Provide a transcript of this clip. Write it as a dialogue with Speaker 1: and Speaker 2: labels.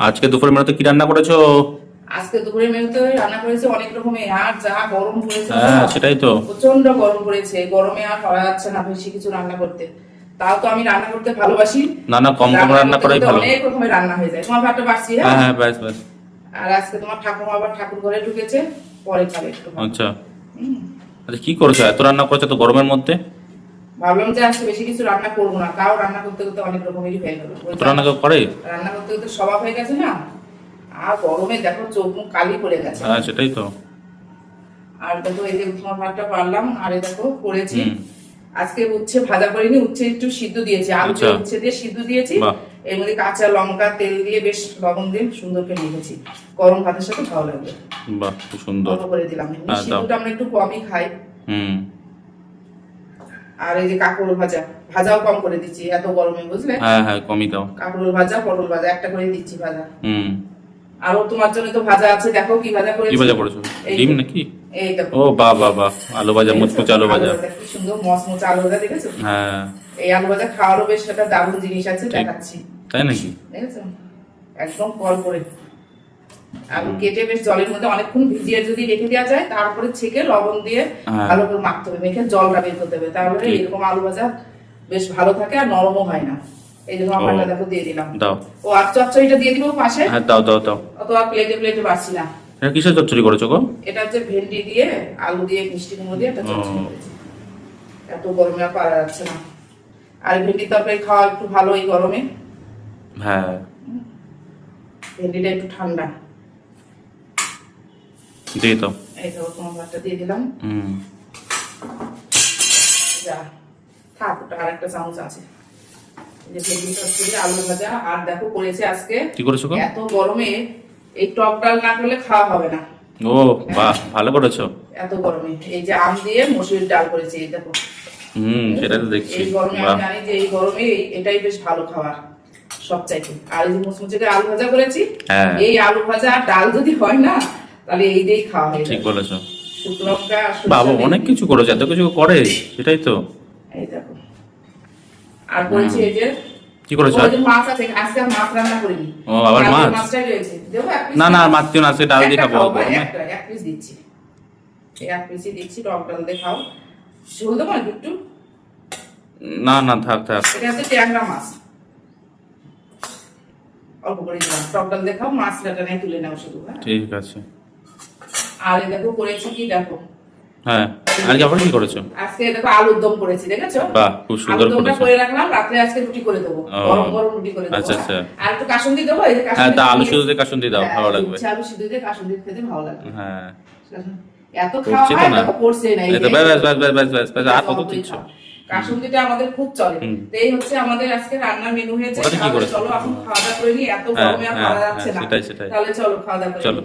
Speaker 1: আজকে দুপুরের মেনুতে কি রান্না করেছো?
Speaker 2: আজকে দুপুরের মেনুতে রান্না করেছে অনেক রকমের, আর যা গরম পড়েছে
Speaker 1: হ্যাঁ সেটাই তো,
Speaker 2: প্রচন্ড গরম পড়েছে। গরমে আর পারা যাচ্ছে না বেশি কিছু রান্না করতে। তাও তো আমি রান্না করতে ভালোবাসি।
Speaker 1: না না, কম কম রান্না করাই ভালো।
Speaker 2: অনেক রকমের রান্না হয়ে যায়। তোমার ভাতটা বাড়ছি।
Speaker 1: হ্যাঁ হ্যাঁ, ব্যাস ব্যাস।
Speaker 2: আর আজকে তোমার ঠাকুমা আবার ঠাকুর ঘরে ঢুকেছে, পরে খাবে একটু।
Speaker 1: আচ্ছা আচ্ছা, কি করেছো? এত রান্না করেছো তো গরমের মধ্যে?
Speaker 2: ভাবলাম যে আজকে বেশি কিছু রান্না করবো না, তাও রান্না করতে করতে অনেক রকমেরই হয়ে গেল।
Speaker 1: রান্না কেউ করে?
Speaker 2: রান্না করতে করতে স্বভাব হয়ে গেছে না, আর গরমে দেখো চোখ মুখ কালি পড়ে গেছে।
Speaker 1: হ্যাঁ সেটাই তো।
Speaker 2: আর দেখো এই যে তোমার ভাতটা পারলাম, আর এই দেখো করেছি আজকে উচ্ছে ভাজা করিনি, উচ্ছে একটু সিদ্ধ দিয়েছি, আলু দিয়ে উচ্ছে দিয়ে সিদ্ধ দিয়েছি। এর মধ্যে কাঁচা লঙ্কা তেল দিয়ে বেশ লবণ দিয়ে সুন্দর করে নিয়েছি। গরম ভাতের সাথে ভালো লাগবে।
Speaker 1: বাহ, খুব সুন্দর
Speaker 2: করে দিলাম। সিদ্ধটা আমরা একটু কমই খাই। আর এই যে কাঁকরোল ভাজা, ভাজাও কম করে দিচ্ছি এত গরমে, বুঝলে?
Speaker 1: হ্যাঁ হ্যাঁ, কমই দাও।
Speaker 2: কাঁকরোল ভাজা পটল ভাজা একটা করে দিচ্ছি ভাজা। আর তোমার জন্য তো ভাজা আছে, দেখো কি ভাজা করেছি।
Speaker 1: কি ভাজা করেছো? ডিম নাকি?
Speaker 2: এই দেখো।
Speaker 1: ও বাহ বাহ বাহ, আলু ভাজা, মুচমুচে আলু ভাজা।
Speaker 2: কি সুন্দর মচমচে আলু ভাজা, দেখেছো?
Speaker 1: হ্যাঁ,
Speaker 2: এই আলু ভাজা খাওয়ারও বেশ একটা দারুণ জিনিস আছে, দেখাচ্ছি।
Speaker 1: তাই নাকি?
Speaker 2: দেখেছো একদম কল করে আলু কেটে বেশ জলের মধ্যে অনেকক্ষণ ভিজিয়ে যদি রেখে দেওয়া যায়, তারপরে ছেঁকে লবণ দিয়ে ভালো করে মাখতে হবে, মেখে জলটা বের করতে হবে, তাহলে এরকম আলু ভাজা বেশ ভালো থাকে আর নরমও হয় না। এই যে ভাতটা দেখো দিয়ে দিলাম।
Speaker 1: দাও।
Speaker 2: ও আর চচ্চড়িটা দিয়ে দিব পাশে।
Speaker 1: হ্যাঁ দাও দাও দাও।
Speaker 2: অত আর প্লেটে প্লেটে বাড়ছি না।
Speaker 1: এটা কিসের চচ্চড়ি করেছো গো?
Speaker 2: এটা হচ্ছে ভেন্ডি দিয়ে আলু দিয়ে মিষ্টি কুমড়ো দিয়ে একটা চচ্চড়ি করেছি। এত গরমে আর পারা যাচ্ছে না, আর ভেন্ডি তরকারি খাওয়া একটু ভালো এই গরমে।
Speaker 1: হ্যাঁ,
Speaker 2: ভেন্ডিটা একটু ঠান্ডা।
Speaker 1: দিয়ে দাও।
Speaker 2: এই তো তোমার ভাতটা দিয়ে দিলাম। যা থাক, ওটা আর একটা চামচ আছে। এই যে ভেন্ডি চচ্চড়ি আলু ভাজা, আর দেখো করেছে আজকে।
Speaker 1: কি করেছো গো?
Speaker 2: এত গরমে এই টক ডাল না করলে খাওয়া হবে না।
Speaker 1: ও বাহ, ভালো করেছো।
Speaker 2: এত গরমে এই যে আম দিয়ে মসুরির ডাল করেছি, এই দেখো।
Speaker 1: সেটা তো দেখছি।
Speaker 2: এই গরমে আমি জানি যে এই গরমে এটাই বেশ ভালো খাবার সবচাইতে। আর এই যে মুচমুচে আলু ভাজা করেছি, এই আলু ভাজা আর ডাল যদি হয় না, তাহলে এই দিয়েই খাওয়া হয়।
Speaker 1: ঠিক বলেছো।
Speaker 2: শুকনো লঙ্কা
Speaker 1: বাবা অনেক কিছু করেছে, এত কিছু করে, সেটাই তো।
Speaker 2: এই দেখো আর করেছি এই যে
Speaker 1: কি করেছো?
Speaker 2: ওই যে মাছ আছে, আজকে মাছ রান্না করিনি।
Speaker 1: ও আবার মাছ?
Speaker 2: মাছটাই রয়েছে, দেবো এক পিস।
Speaker 1: না না, মাছ দিও না, আজকে ডাল দিয়ে খাবো।
Speaker 2: এক পিস দিচ্ছি, এক পিসই দিচ্ছি, টক ডাল দিয়ে খাও। ঝোল দেবো না একটু?
Speaker 1: না না, থাক থাক।
Speaker 2: এটা হচ্ছে ট্যাংরা মাছ, অল্প করে দিলাম। টক ডাল দিয়ে খাও, মাছ ডাটা নিয়ে তুলে নাও শুধু।
Speaker 1: ঠিক আছে।
Speaker 2: আর এই দেখো করেছি কি, দেখো।
Speaker 1: হ্যাঁ, আজকে আবার কি করেছো?
Speaker 2: আজকে দেখো আলুর দম করেছি, দেখেছো?
Speaker 1: বাহ, খুব সুন্দর করেছো।
Speaker 2: আলুর দমটা করে রাখলাম, রাতে আজকে রুটি করে দেবো, গরম গরম রুটি করে দেবো।
Speaker 1: আচ্ছা আচ্ছা।
Speaker 2: আর একটু কাসুন্দি দেবো, এই যে কাসুন্দি।
Speaker 1: হ্যাঁ, তা আলু শুধু দিয়ে কাসুন্দি দাও, ভালো লাগবে।
Speaker 2: আলু শুধু দিয়ে কাসুন্দি খেতে ভালো লাগবে।
Speaker 1: হ্যাঁ,
Speaker 2: এত খাওয়া হয় না, পড়ছে না।
Speaker 1: এই তো ব্যাস ব্যাস ব্যাস ব্যাস ব্যাস ব্যাস, আর কত দিচ্ছ?
Speaker 2: কাসুন্দিটা আমাদের খুব চলে। এই হচ্ছে আমাদের আজকে রান্নার মেনু হয়েছে।
Speaker 1: চলো এখন
Speaker 2: খাওয়া দাওয়া করে নি, এত গরমে আর পারা যাচ্ছে না।
Speaker 1: সেটাই সেটাই।
Speaker 2: তাহলে চলো খাওয়া দাওয়া করি।
Speaker 1: চলো।